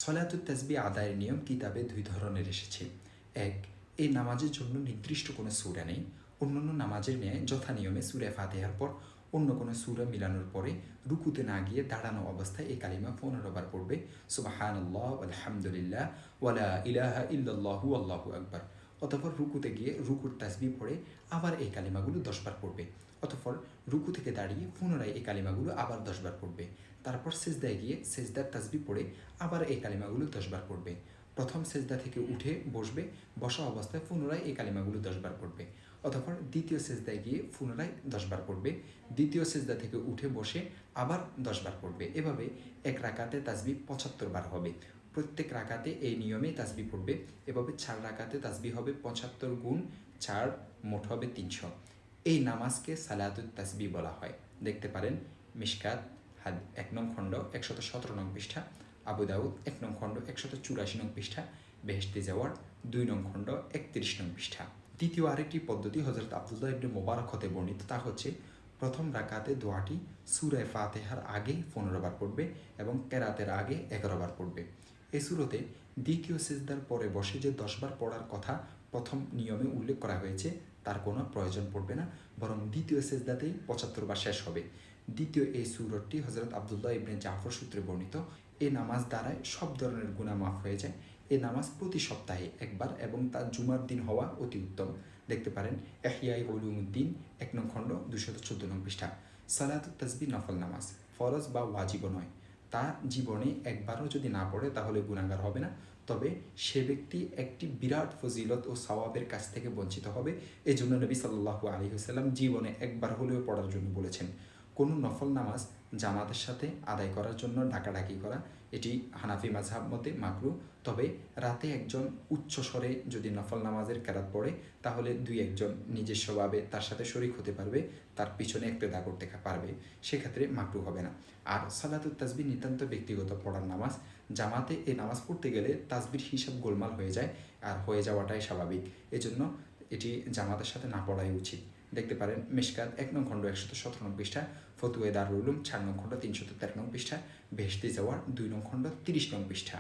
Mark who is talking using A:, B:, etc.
A: সলাতুত তাসবিহ আদায়ের নিয়ম কিতাবে দুই ধরনের এসেছে। এক, এই নামাজের জন্য নির্দিষ্ট কোনো সূরা নেই। অন্যান্য নামাজের ন্যায় যথা নিয়মে সূরা ফাতিহার পর অন্য কোনো সূরা মিলানোর পরে রুকুতে না গিয়ে দাঁড়ানো অবস্থায় এই কালিমা 15 বার পড়বে, সুবহানাল্লাহ আলহামদুলিল্লাহ ওয়ালা ইলাহা ইল্লাল্লাহু আল্লাহু আকবার। অতঃপর রুকুতে গিয়ে রুকুর তাসবিহ পড়ে আবার এই কালিমাগুলো 10 বার পড়বে। অতঃপর রুকু থেকে দাঁড়িয়ে পুনরায় এই কালিমাগুলো আবার 10 বার পড়বে। তারপর সেজদায় গিয়ে সেজদার তাসবিহ পড়ে আবার এই কালিমাগুলো 10 বার পড়বে। প্রথম সেজদা থেকে উঠে বসবে, বসা অবস্থায় পুনরায় এই কালিমাগুলো 10 বার পড়বে। অতঃপর দ্বিতীয় সেজদায় গিয়ে পুনরায় 10 বার পড়বে। দ্বিতীয় সেজদা থেকে উঠে বসে আবার 10 বার পড়বে। এভাবে এক রাকাতে তাসবিহ 75 বার হবে। প্রত্যেক রাকাতে এই নিয়মে তাসবিহ পড়বে। এভাবে 4 রাকাতে তাসবিহ হবে 75 গুণ 4, মোট হবে 300। এই নামাজকে সালাতুত তাসবিহ বলা হয়। দেখতে পারেন মিশকাত 1 নং খণ্ড 117 নং পৃষ্ঠা, আবু দাউদ 1 নং খণ্ড 184 নং পৃষ্ঠা, বেহেশতে যাওয়ার 2 নং খণ্ড 31 নং পৃষ্ঠা। দ্বিতীয় আরেকটি পদ্ধতি হযরত আব্দুল্লাহ ইবনে মুবারক হতে বর্ণিত, তা হচ্ছে প্রথম রাকাতে দোয়াটি সূরা ফাতিহার আগে 15 বার পড়বে এবং কেরাতের আগে 11 বার পড়বে। এই সূরাতে দ্বিতীয় সিজদার পরে বসে যে 10 বার পড়ার কথা প্রথম নিয়মে উল্লেখ করা হয়েছে তার কোনো প্রয়োজন পড়বে না, বরং দ্বিতীয় সিজদাতেই 75 বার শেষ হবে। দ্বিতীয় এই সূরাটি হযরত আব্দুল্লাহ ইবনে জাফর সূত্রে বর্ণিত। এই নামাজ দ্বারায় সব ধরনের গুনাহ মাফ হয়ে যায়। এই নামাজ প্রতি সপ্তাহে একবার এবং তা জুমার দিন হওয়া অতি উত্তম। দেখতে পারেন ইহইয়া উলুমুদ্দিন 1 নং খণ্ড 214 নং পৃষ্ঠা। সালাতুত তাসবিহ নফল নামাজ, ফরজ বা ওয়াজিব নয়। তা জীবনে একবারও যদি না পড়ে তাহলে গুনাহগার হবে না, তবে সে ব্যক্তি একটি বিরাট ফজিলত ও সওয়াবের কাছ থেকে বঞ্চিত হবে। এই জন্য নবী সাল্লাল্লাহু আলাইহি ওয়াসাল্লাম জীবনে একবার হলেও পড়ার জন্য বলেছেন। কোনো নফল নামাজ জামাতের সাথে আদায় করার জন্য ডাকাডাকি করা, এটি হানাফি মাযহাব মতে মাকরুহ। তবে রাতে একজন উচ্চ স্বরে যদি নফল নামাজের কেরাত পড়ে তাহলে 2-1 নিজস্বভাবে তার সাথে শরীক হতে পারবে, তার পিছনে ইক্তেদা করতে পারবে, সেক্ষেত্রে মাকরুহ হবে না। আর সালাতুত তাসবিহ নিতান্ত ব্যক্তিগত পড়ার নামাজ। জামাতে এই নামাজ পড়তে গেলে তাসবির হিসাব গোলমাল হয়ে যায়, আর হয়ে যাওয়াটাই স্বাভাবিক। এজন্য এটি জামাতের সাথে না পড়াই উচিত। দেখতে পারেন মিশকাত 1 নং খণ্ড 117 নং পৃষ্ঠা, ফতুয়া দারুল উলুম 4 নং খণ্ড 313 নং পৃষ্ঠা, বেহেশতে যাওয়ার 2 নং খণ্ড 30 নং পৃষ্ঠা।